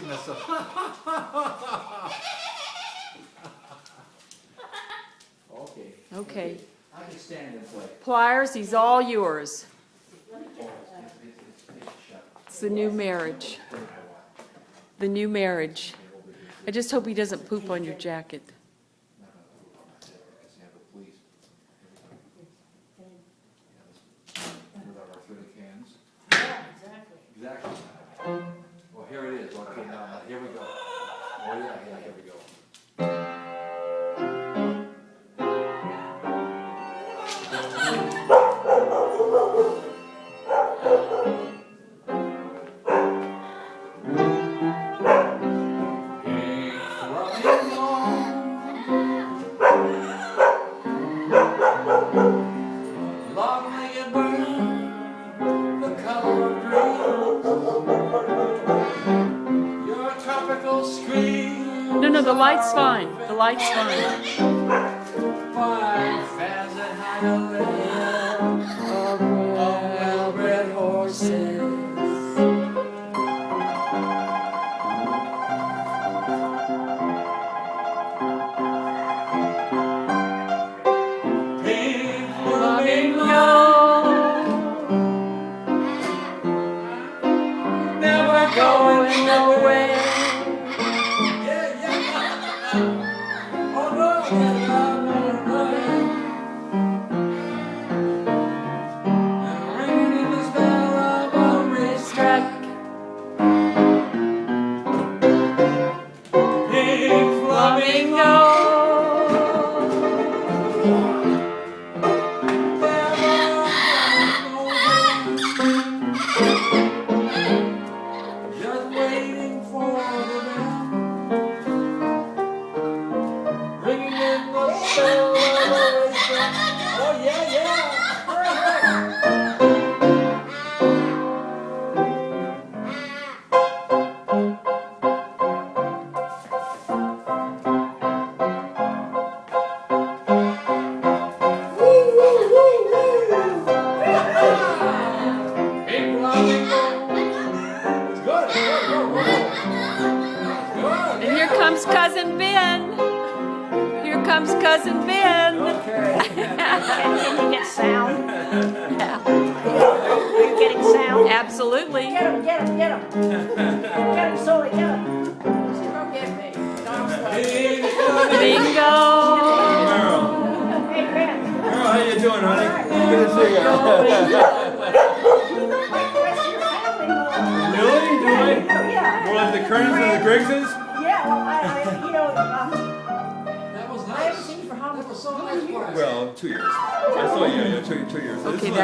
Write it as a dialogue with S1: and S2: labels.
S1: kicking myself. Okay.
S2: Okay.
S1: I can stand and play.
S2: Pliers, he's all yours. It's the new marriage. The new marriage. I just hope he doesn't poop on your jacket.
S1: Exactly. Well, here it is. Okay, now, here we go. Oh, yeah, here we go. Long-legged bird, the color of dreams. Your tropical scream.
S2: No, the light's fine. The light's fine.
S1: Five fans that hide a well-bred horses. Pink Flamingo, never going nowhere. Oh no, ringing in the spell of a racetrack. Pink Flamingo. Just waiting for the bell, ringing in the spell of a racetrack. Oh yeah, Pink Flamingo. It's good.
S2: And here comes Cousin Ben. Here comes Cousin Ben.
S1: Okay.
S3: Can you get sound? Are you getting sound?
S2: Absolutely.
S3: Get him, get him, get him. Get him, Sully, get him. Don't get me.
S1: Pink Flamingo.
S2: Bingo.
S3: Hey, Ben.
S4: Merrill, how you doing, honey?
S3: Good to see you. Like the rest of your family more.
S4: Really? Do I?
S3: Yeah.
S4: More like the Kerns and the Griggses?
S3: Yeah, well,
S1: That was
S3: I haven't
S1: nice.
S3: seen you for how
S1: That
S3: long?
S1: was so nice.
S4: Well, 2 years. I saw you, 2 years.
S2: Okay,
S4: This is